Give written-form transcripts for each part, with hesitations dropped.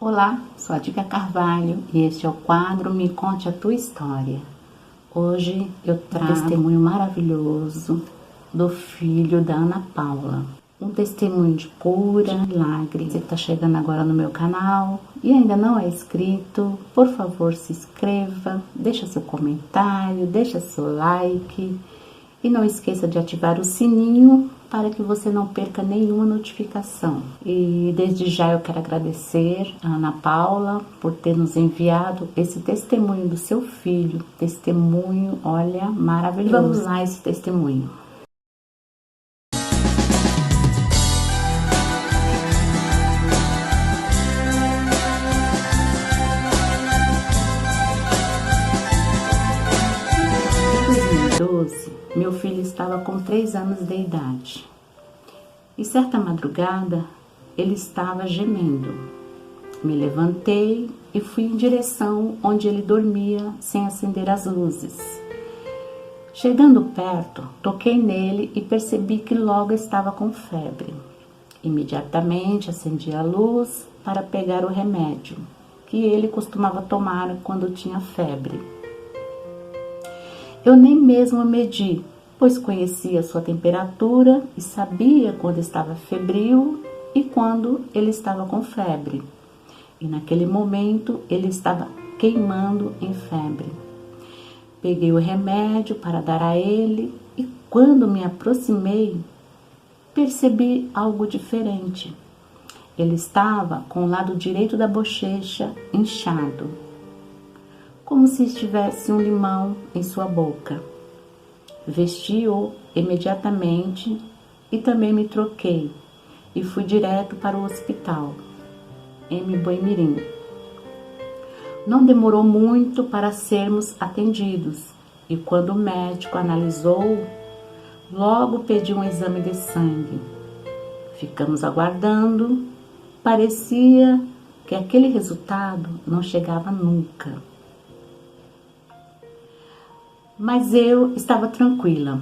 Olá, sou a Dívia Carvalho e este é o quadro Me Conte a Tua História. Hoje eu trago um testemunho maravilhoso do filho da Ana Paula. Um testemunho de cura, milagre. Você está chegando agora no meu canal e ainda não é inscrito, por favor se inscreva, deixa seu comentário, deixa seu like e não esqueça de ativar o sininho para que você não perca nenhuma notificação. E desde já eu quero agradecer a Ana Paula por ter nos enviado esse testemunho do seu filho. Testemunho, olha, maravilhoso. Vamos lá esse testemunho. Em 2012, meu filho estava com 3 anos de idade. E certa madrugada, ele estava gemendo. Me levantei e fui em direção onde ele dormia sem acender as luzes. Chegando perto, toquei nele e percebi que logo estava com febre. Imediatamente acendi a luz para pegar o remédio que ele costumava tomar quando tinha febre. Eu nem mesmo medi, pois conhecia sua temperatura e sabia quando estava febril e quando ele estava com febre. E naquele momento ele estava queimando em febre. Peguei o remédio para dar a ele e quando me aproximei, percebi algo diferente. Ele estava com o lado direito da bochecha inchado, como se estivesse um limão em sua boca. Vesti-o imediatamente e também me troquei e fui direto para o hospital, em Boimirim. Não demorou muito para sermos atendidos e quando o médico analisou, logo pediu um exame de sangue. Ficamos aguardando, parecia que aquele resultado não chegava nunca. Mas eu estava tranquila.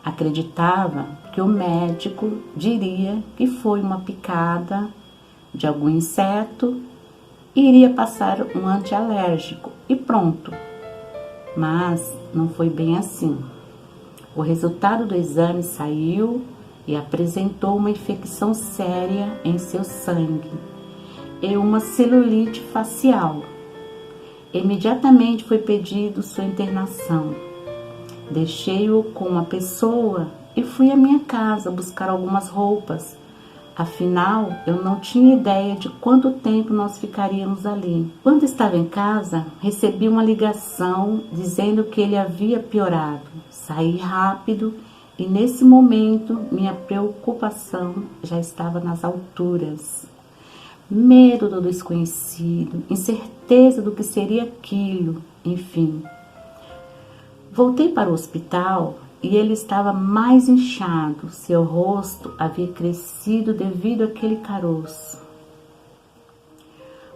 Acreditava que o médico diria que foi uma picada de algum inseto e iria passar um antialérgico e pronto. Mas não foi bem assim. O resultado do exame saiu e apresentou uma infecção séria em seu sangue e uma celulite facial. Imediatamente foi pedido sua internação. Deixei-o com uma pessoa e fui à minha casa buscar algumas roupas. Afinal, eu não tinha ideia de quanto tempo nós ficaríamos ali. Quando estava em casa, recebi uma ligação dizendo que ele havia piorado. Saí rápido e nesse momento minha preocupação já estava nas alturas. Medo do desconhecido, incerteza do que seria aquilo, enfim. Voltei para o hospital e ele estava mais inchado, seu rosto havia crescido devido àquele caroço.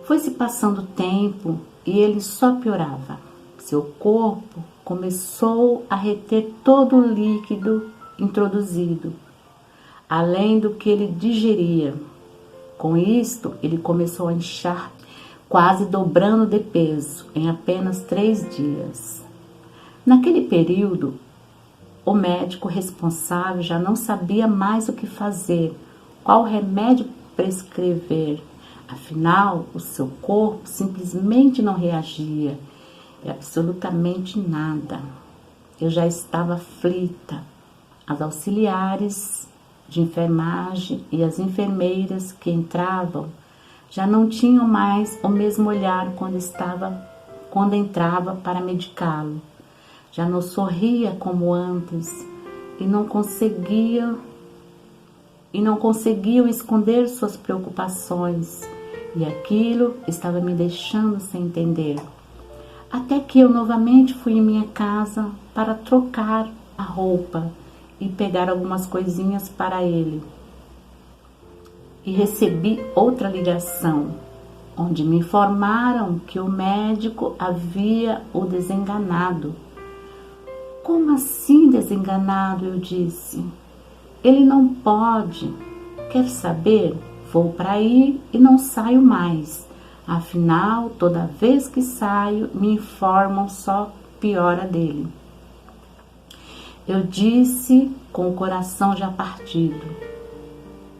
Foi-se passando o tempo e ele só piorava. Seu corpo começou a reter todo o líquido introduzido, além do que ele digeria. Com isto, ele começou a inchar, quase dobrando de peso em apenas 3 dias. Naquele período, o médico responsável já não sabia mais o que fazer, qual remédio prescrever. Afinal, o seu corpo simplesmente não reagia, absolutamente nada. Eu já estava aflita. As auxiliares de enfermagem e as enfermeiras que entravam já não tinham mais o mesmo olhar quando entrava para medicá-lo. Já não sorria como antes e não conseguiam esconder suas preocupações e aquilo estava me deixando sem entender. Até que eu novamente fui em minha casa para trocar a roupa e pegar algumas coisinhas para ele. E recebi outra ligação, onde me informaram que o médico havia o desenganado. Como assim desenganado? Eu disse. Ele não pode. Quer saber? Vou para aí e não saio mais. Afinal, toda vez que saio, me informam só piora dele. Eu disse com o coração já partido.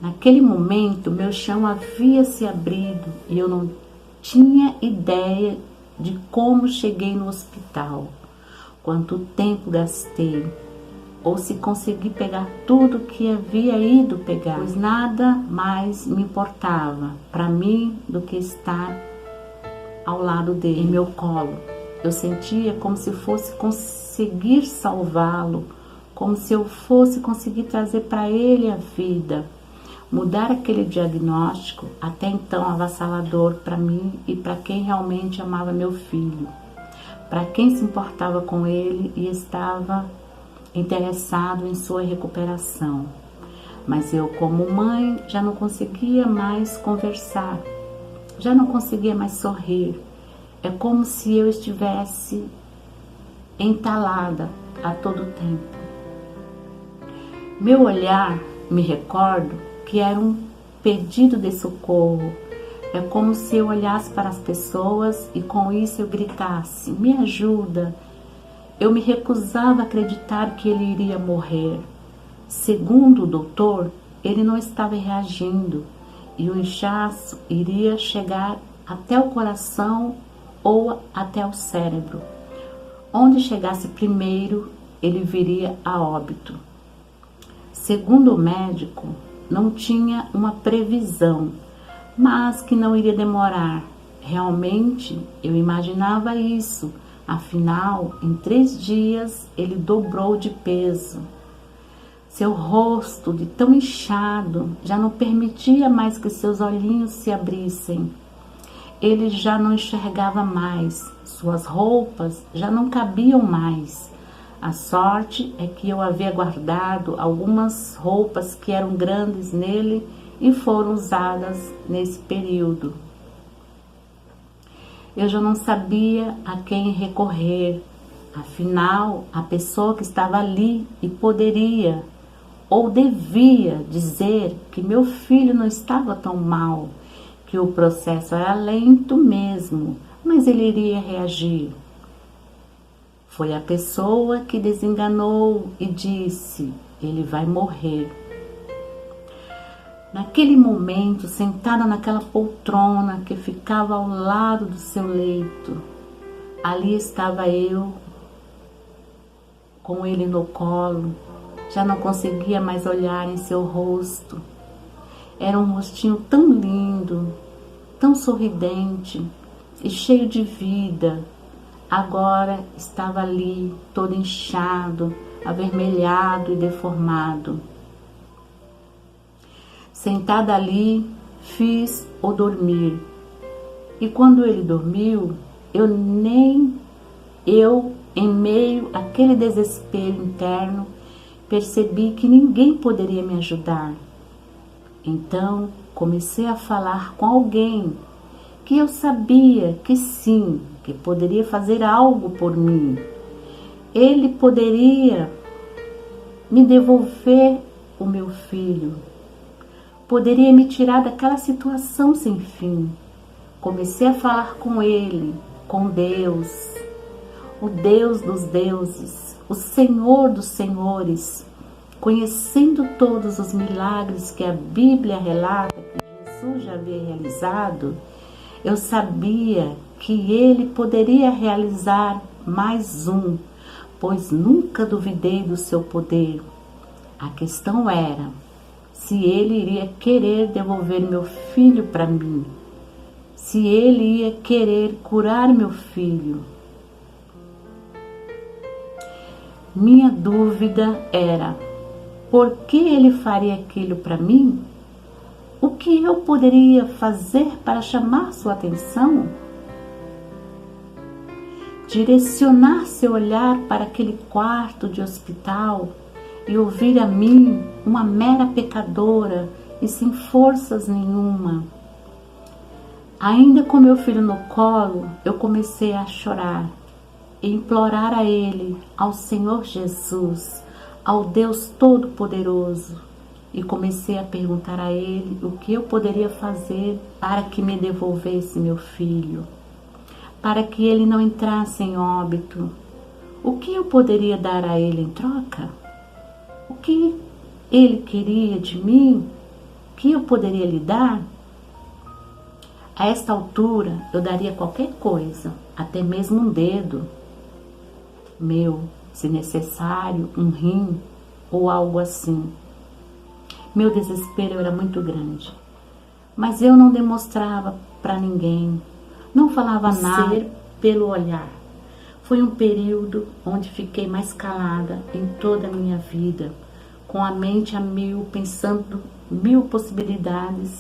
Naquele momento, meu chão havia se abrido e eu não tinha ideia de como cheguei no hospital, quanto tempo gastei, ou se consegui pegar tudo que havia ido pegar, pois nada mais me importava para mim do que estar ao lado dele, em meu colo. Eu sentia como se fosse conseguir salvá-lo, como se eu fosse conseguir trazer para ele a vida, mudar aquele diagnóstico, até então avassalador para mim e para quem realmente amava meu filho, para quem se importava com ele e estava interessado em sua recuperação. Mas eu, como mãe, já não conseguia mais conversar, já não conseguia mais sorrir. É como se eu estivesse entalada a todo tempo. Meu olhar, me recordo, que era um pedido de socorro. É como se eu olhasse para as pessoas e com isso eu gritasse: me ajuda. Eu me recusava a acreditar que ele iria morrer. Segundo o doutor, ele não estava reagindo e o inchaço iria chegar até o coração ou até o cérebro. Onde chegasse primeiro, ele viria a óbito. Segundo o médico, não tinha uma previsão, mas que não iria demorar. Realmente, eu imaginava isso. Afinal, em 3 dias, ele dobrou de peso. Seu rosto, de tão inchado, já não permitia mais que seus olhinhos se abrissem. Ele já não enxergava mais. Suas roupas já não cabiam mais. A sorte é que eu havia guardado algumas roupas que eram grandes nele e foram usadas nesse período. Eu já não sabia a quem recorrer. Afinal, a pessoa que estava ali e poderia ou devia dizer que meu filho não estava tão mal, que o processo era lento mesmo, mas ele iria reagir. Foi a pessoa que desenganou e disse: ele vai morrer. Naquele momento, sentada naquela poltrona que ficava ao lado do seu leito, ali estava eu, com ele no colo. Já não conseguia mais olhar em seu rosto. Era um rostinho tão lindo, tão sorridente e cheio de vida. Agora estava ali, todo inchado, avermelhado e deformado. Sentada ali, fiz-o dormir. E quando ele dormiu, em meio àquele desespero interno, percebi que ninguém poderia me ajudar. Então, comecei a falar com alguém que eu sabia que sim, que poderia fazer algo por mim. Ele poderia me devolver o meu filho, poderia me tirar daquela situação sem fim. Comecei a falar com ele, com Deus, o Deus dos deuses, o Senhor dos senhores, conhecendo todos os milagres que a Bíblia relata que Jesus já havia realizado. Eu sabia que ele poderia realizar mais um, pois nunca duvidei do seu poder. A questão era se ele iria querer devolver meu filho para mim, se ele ia querer curar meu filho. Minha dúvida era: por que ele faria aquilo para mim? O que eu poderia fazer para chamar sua atenção? Direcionar seu olhar para aquele quarto de hospital e ouvir a mim, uma mera pecadora e sem forças nenhuma. Ainda com meu filho no colo, eu comecei a chorar e implorar a Ele, ao Senhor Jesus, ao Deus Todo-Poderoso, e comecei a perguntar a ele o que eu poderia fazer para que me devolvesse meu filho, para que ele não entrasse em óbito. O que eu poderia dar a ele em troca? O que ele queria de mim? O que eu poderia lhe dar? A esta altura, eu daria qualquer coisa, até mesmo um dedo meu, se necessário, um rim ou algo assim. Meu desespero era muito grande, mas eu não demonstrava para ninguém, não falava nada. Ser pelo olhar. Foi um período onde fiquei mais calada em toda a minha vida, com a mente a mil, pensando mil possibilidades.